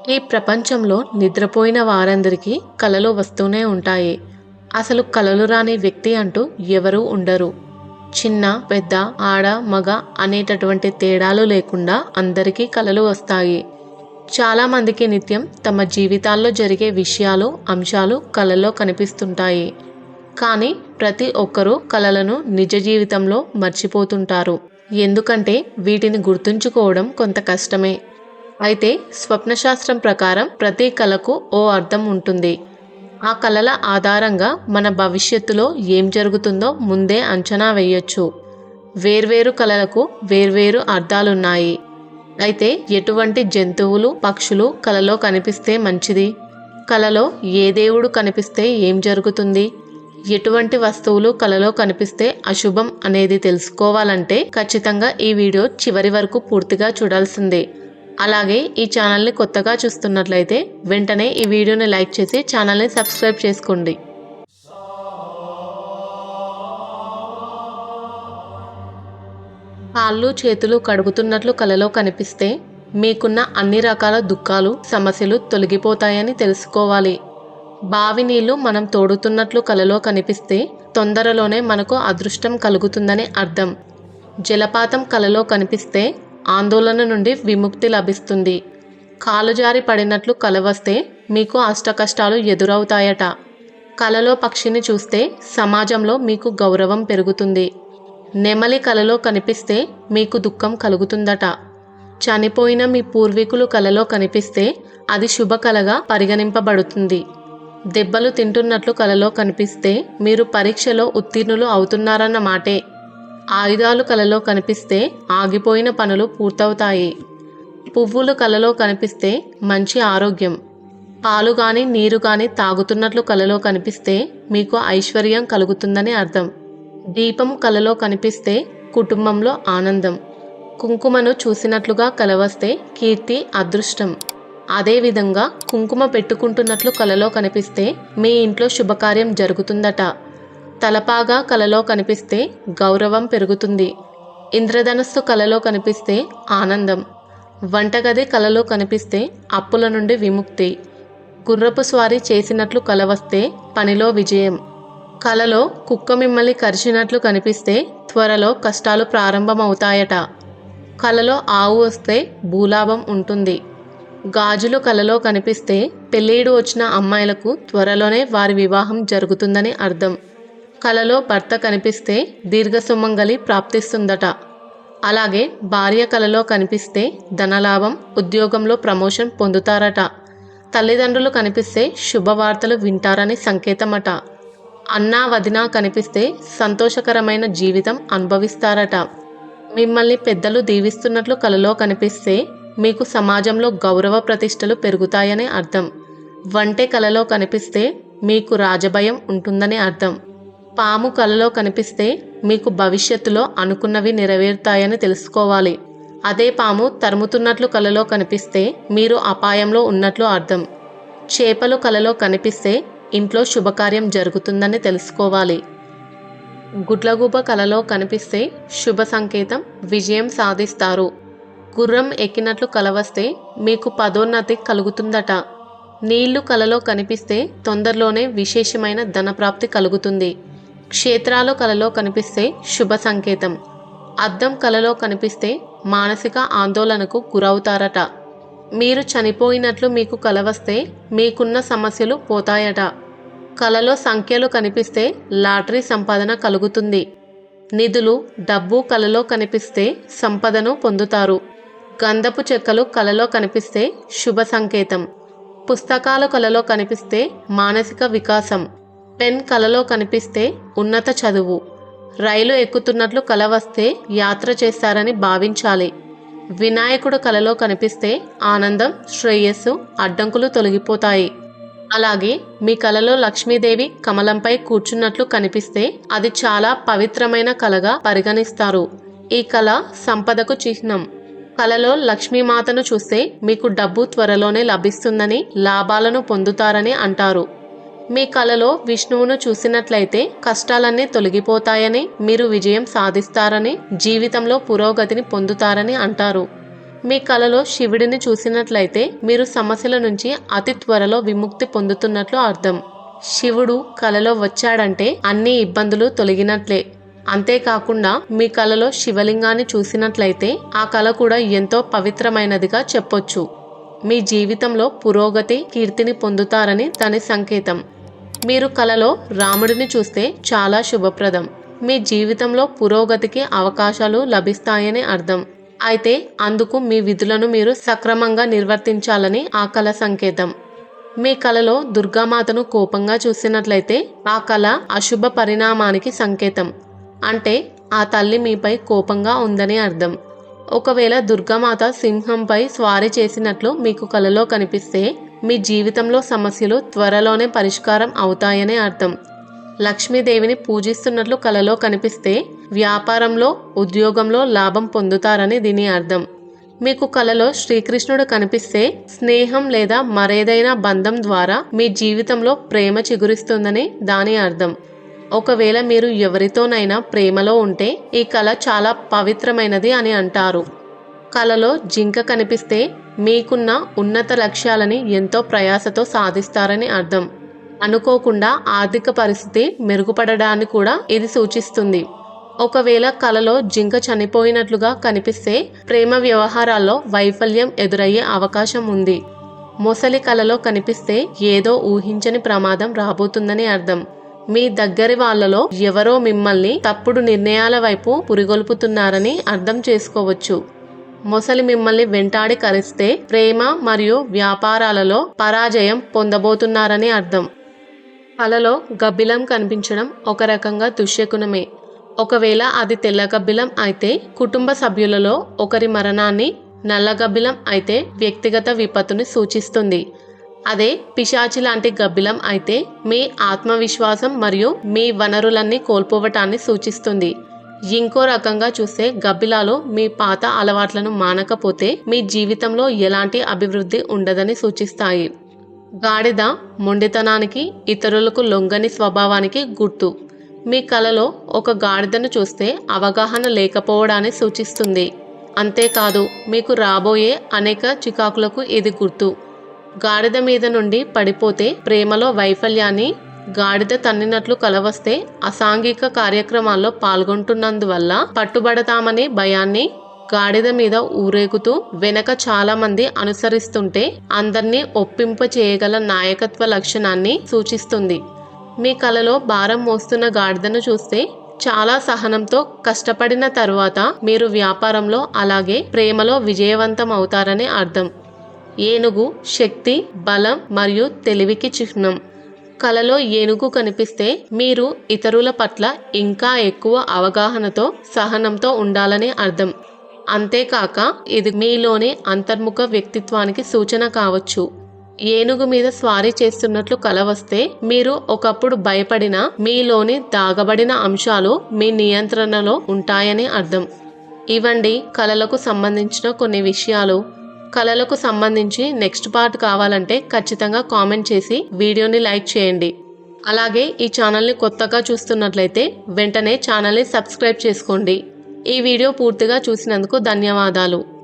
ఈ ప్రపంచంలో నిద్రపోయిన వారందరికీ కలలు వస్తూనే ఉంటాయి. అసలు కలలు రాని వ్యక్తి అంటూ ఎవరూ ఉండరు. చిన్న, పెద్ద, ఆడ, మగ అనేటటువంటి తేడాలు లేకుండా అందరికీ కలలు వస్తాయి. చాలామందికి నిత్యం తమ జీవితాల్లో జరిగే విషయాలు, అంశాలు కలలో కనిపిస్తుంటాయి. కానీ ప్రతి ఒక్కరూ కలలను నిజ జీవితంలో మర్చిపోతుంటారు. ఎందుకంటే వీటిని గుర్తుంచుకోవడం కొంత కష్టమే. అయితే స్వప్నశాస్త్రం ప్రకారం ప్రతి కళకు ఓ అర్థం ఉంటుంది. ఆ కళల ఆధారంగా మన భవిష్యత్తులో ఏం జరుగుతుందో ముందే అంచనా వేయొచ్చు. వేర్వేరు కళలకు వేర్వేరు అర్థాలున్నాయి. అయితే ఎటువంటి జంతువులు, పక్షులు కలలో కనిపిస్తే మంచిది? కలలో ఏ దేవుడు కనిపిస్తే ఏం జరుగుతుంది? ఎటువంటి వస్తువులు కలలో కనిపిస్తే అశుభం అనేది తెలుసుకోవాలంటే ఖచ్చితంగా ఈ వీడియో చివరి వరకు పూర్తిగా చూడాల్సిందే. అలాగే ఈ ఛానల్ని కొత్తగా చూస్తున్నట్లయితే వెంటనే ఈ వీడియోని లైక్ చేసి ఛానల్ని సబ్స్క్రైబ్ చేసుకోండి. కాళ్ళు చేతులు కడుగుతున్నట్లు కలలో కనిపిస్తే మీకున్న అన్ని రకాల దుఃఖాలు, సమస్యలు తొలగిపోతాయని తెలుసుకోవాలి. బావి నీళ్లు మనం తోడుతున్నట్లు కలలో కనిపిస్తే తొందరలోనే మనకు అదృష్టం కలుగుతుందని అర్థం. జలపాతం కలలో కనిపిస్తే ఆందోళన నుండి విముక్తి లభిస్తుంది. కాలు జారి పడినట్లు కల వస్తే మీకు అష్టకష్టాలు ఎదురవుతాయట. కలలో పక్షిని చూస్తే సమాజంలో మీకు గౌరవం పెరుగుతుంది. నెమలి కలలో కనిపిస్తే మీకు దుఃఖం కలుగుతుందట. చనిపోయిన మీ పూర్వీకులు కలలో కనిపిస్తే అది శుభ కలగా పరిగణింపబడుతుంది. దెబ్బలు తింటున్నట్లు కలలో కనిపిస్తే మీరు పరీక్షలో ఉత్తీర్ణులు అవుతున్నారన్న మాటే. ఆయుధాలు కలలో కనిపిస్తే ఆగిపోయిన పనులు పూర్తవుతాయి. పువ్వులు కలలో కనిపిస్తే మంచి ఆరోగ్యం. పాలు కానీ నీరు కానీ తాగుతున్నట్లు కలలో కనిపిస్తే మీకు ఐశ్వర్యం కలుగుతుందని అర్థం. దీపం కలలో కనిపిస్తే కుటుంబంలో ఆనందం. కుంకుమను చూసినట్లుగా కలవస్తే కీర్తి, అదృష్టం. అదేవిధంగా కుంకుమ పెట్టుకుంటున్నట్లు కలలో కనిపిస్తే మీ ఇంట్లో శుభకార్యం జరుగుతుందట. తలపాగా కలలో కనిపిస్తే గౌరవం పెరుగుతుంది. ఇంద్రధనస్సు కలలో కనిపిస్తే ఆనందం. వంటగది కలలో కనిపిస్తే అప్పుల నుండి విముక్తి. గుర్రపు స్వారీ చేసినట్లు కల వస్తే పనిలో విజయం. కలలో కుక్క మిమ్మల్ని కరిచినట్లు కనిపిస్తే త్వరలో కష్టాలు ప్రారంభమవుతాయట. కలలో ఆవు వస్తే భూలాభం ఉంటుంది. గాజులు కలలో కనిపిస్తే పెళ్ళిడు వచ్చిన అమ్మాయిలకు త్వరలోనే వారి వివాహం జరుగుతుందని అర్థం. కలలో భర్త కనిపిస్తే దీర్ఘ సుమంగళి ప్రాప్తిస్తుందట. అలాగే భార్య కలలో కనిపిస్తే ధనలాభం, ఉద్యోగంలో ప్రమోషన్ పొందుతారట. తల్లిదండ్రులు కనిపిస్తే శుభవార్తలు వింటారని సంకేతమట. అన్నా వదినా కనిపిస్తే సంతోషకరమైన జీవితం అనుభవిస్తారట. మిమ్మల్ని పెద్దలు దీవిస్తున్నట్లు కలలో కనిపిస్తే మీకు సమాజంలో గౌరవ ప్రతిష్టలు పెరుగుతాయని అర్థం. వంటె కలలో కనిపిస్తే మీకు రాజభయం ఉంటుందని అర్థం. పాము కలలో కనిపిస్తే మీకు భవిష్యత్తులో అనుకున్నవి నెరవేరుతాయని తెలుసుకోవాలి. అదే పాము తరుముతున్నట్లు కలలో కనిపిస్తే మీరు అపాయంలో ఉన్నట్లు అర్థం. చేపలు కలలో కనిపిస్తే ఇంట్లో శుభకార్యం జరుగుతుందని తెలుసుకోవాలి. గుడ్లగూబ కలలో కనిపిస్తే శుభ సంకేతం, విజయం సాధిస్తారు. గుర్రం ఎక్కినట్లు కలవస్తే మీకు పదోన్నతి కలుగుతుందట. నీళ్లు కలలో కనిపిస్తే తొందరలోనే విశేషమైన ధనప్రాప్తి కలుగుతుంది. క్షేత్రాలు కలలో కనిపిస్తే శుభ సంకేతం. అద్దం కలలో కనిపిస్తే మానసిక ఆందోళనకు గురవుతారట. మీరు చనిపోయినట్లు మీకు కలవస్తే మీకున్న సమస్యలు పోతాయట. కలలో సంఖ్యలు కనిపిస్తే లాటరీ సంపాదన కలుగుతుంది. నిధులు, డబ్బు కలలో కనిపిస్తే సంపదను పొందుతారు. గంధపు చెక్కలు కలలో కనిపిస్తే శుభ సంకేతం. పుస్తకాలు కలలో కనిపిస్తే మానసిక వికాసం. పెన్ కలలో కనిపిస్తే ఉన్నత చదువు. రైలు ఎక్కుతున్నట్లు కల వస్తే యాత్ర చేస్తారని భావించాలి. వినాయకుడు కలలో కనిపిస్తే ఆనందం, శ్రేయస్సు, అడ్డంకులు తొలగిపోతాయి. అలాగే మీ కలలో లక్ష్మీదేవి కమలంపై కూర్చున్నట్లు కనిపిస్తే అది చాలా పవిత్రమైన కలగా పరిగణిస్తారు. ఈ కళ సంపదకు చిహ్నం. కలలో లక్ష్మీమాతను చూస్తే మీకు డబ్బు త్వరలోనే లభిస్తుందని, లాభాలను పొందుతారని అంటారు. మీ కలలో విష్ణువును చూసినట్లయితే కష్టాలన్నీ తొలగిపోతాయని, మీరు విజయం సాధిస్తారని, జీవితంలో పురోగతిని పొందుతారని అంటారు. మీ కలలో శివుడిని చూసినట్లయితే మీరు సమస్యల నుంచి అతి త్వరలో విముక్తి పొందుతున్నట్లు అర్థం. శివుడు కలలో వచ్చాడంటే అన్ని ఇబ్బందులు తొలగినట్లే. అంతేకాకుండా మీ కలలో శివలింగాన్ని చూసినట్లయితే ఆ కల కూడా ఎంతో పవిత్రమైనదిగా చెప్పొచ్చు. మీ జీవితంలో పురోగతి, కీర్తిని పొందుతారని దాని సంకేతం. మీరు కలలో రాముడిని చూస్తే చాలా శుభప్రదం. మీ జీవితంలో పురోగతికి అవకాశాలు లభిస్తాయని అర్థం. అయితే అందుకు మీ విధులను మీరు సక్రమంగా నిర్వర్తించాలని ఆ కల సంకేతం. మీ కలలో దుర్గామాతను కోపంగా చూసినట్లయితే ఆ కల అశుభ పరిణామానికి సంకేతం. అంటే ఆ తల్లి మీపై కోపంగా ఉందని అర్థం. ఒకవేళ దుర్గామాత సింహంపై స్వారీ చేసినట్లు మీకు కలలో కనిపిస్తే మీ జీవితంలో సమస్యలు త్వరలోనే పరిష్కారం అవుతాయనే అర్థం. లక్ష్మీదేవిని పూజిస్తున్నట్లు కలలో కనిపిస్తే వ్యాపారంలో, ఉద్యోగంలో లాభం పొందుతారని దీని అర్థం. మీకు కలలో శ్రీకృష్ణుడు కనిపిస్తే స్నేహం లేదా మరేదైనా బంధం ద్వారా మీ జీవితంలో ప్రేమ చిగురిస్తుందని దాని అర్థం. ఒకవేళ మీరు ఎవరితోనైనా ప్రేమలో ఉంటే ఈ కల చాలా పవిత్రమైనది అని అంటారు. కలలో జింక కనిపిస్తే మీకున్న ఉన్నత లక్ష్యాలని ఎంతో ప్రయాసతో సాధిస్తారని అర్థం. అనుకోకుండా ఆర్థిక పరిస్థితి మెరుగుపడడాన్ని కూడా ఇది సూచిస్తుంది. ఒకవేళ కలలో జింక చనిపోయినట్లుగా కనిపిస్తే ప్రేమ వ్యవహారాల్లో వైఫల్యం ఎదురయ్యే అవకాశం ఉంది. మొసలి కలలో కనిపిస్తే ఏదో ఊహించని ప్రమాదం రాబోతుందని అర్థం. మీ దగ్గరి వాళ్ళలో ఎవరో మిమ్మల్ని తప్పుడు నిర్ణయాల వైపు పురిగొల్పుతున్నారని అర్థం చేసుకోవచ్చు. మొసలి మిమ్మల్ని వెంటాడి కరిస్తే ప్రేమ మరియు వ్యాపారాలలో పరాజయం పొందబోతున్నారని అర్థం. కలలో గబ్బిలం కనిపించడం ఒక రకంగా దుశ్శకునమే. ఒకవేళ అది తెల్ల గబ్బిలం అయితే కుటుంబ సభ్యులలో ఒకరి మరణాన్ని, నల్ల గబ్బిలం అయితే వ్యక్తిగత విపత్తుని సూచిస్తుంది. అదే పిశాచి లాంటి గబ్బిలం అయితే మీ ఆత్మవిశ్వాసం మరియు మీ వనరులన్నీ కోల్పోవటాన్ని సూచిస్తుంది. ఇంకో రకంగా చూస్తే గబ్బిలాలు మీ పాత అలవాట్లను మానకపోతే మీ జీవితంలో ఎలాంటి అభివృద్ధి ఉండదని సూచిస్తాయి. గాడిద మొండితనానికి, ఇతరులకు లొంగని స్వభావానికి గుర్తు. మీ కలలో ఒక గాడిదను చూస్తే అవగాహన లేకపోవడాన్ని సూచిస్తుంది. అంతేకాదు మీకు రాబోయే అనేక చికాకులకు ఇది గుర్తు. గాడిద మీద నుండి పడిపోతే ప్రేమలో వైఫల్యాన్ని, గాడిద తన్నినట్లు కలవస్తే అసాంఘిక కార్యక్రమాల్లో పాల్గొంటున్నందువల్ల పట్టుబడతామనే భయాన్ని, గాడిద మీద ఊరేగుతూ వెనక చాలా మంది అనుసరిస్తుంటే అందర్నీ ఒప్పింప చేయగల నాయకత్వ లక్షణాన్ని సూచిస్తుంది. మీ కలలో భారం మోస్తున్న గాడిదను చూస్తే చాలా సహనంతో కష్టపడిన తరువాత మీరు వ్యాపారంలో అలాగే ప్రేమలో విజయవంతం అవుతారని అర్థం. ఏనుగు శక్తి, బలం మరియు తెలివికి చిహ్నం. కలలో ఏనుగు కనిపిస్తే మీరు ఇతరుల పట్ల ఇంకా ఎక్కువ అవగాహనతో, సహనంతో ఉండాలని అర్థం. అంతేకాక ఇది మీలోని అంతర్ముఖ వ్యక్తిత్వానికి సూచన కావచ్చు. ఏనుగు మీద స్వారీ చేస్తున్నట్లు కల వస్తే మీరు ఒకప్పుడు భయపడిన మీలోని దాగబడిన అంశాలు మీ నియంత్రణలో ఉంటాయని అర్థం. ఇవండి కలలకు సంబంధించిన కొన్ని విషయాలు. కలలకు సంబంధించి నెక్స్ట్ పార్ట్ కావాలంటే ఖచ్చితంగా కామెంట్ చేసి వీడియోని లైక్ చేయండి. అలాగే ఈ ఛానల్ని కొత్తగా చూస్తున్నట్లయితే వెంటనే ఛానల్ని సబ్స్క్రైబ్ చేసుకోండి. ఈ వీడియో పూర్తిగా చూసినందుకు ధన్యవాదాలు.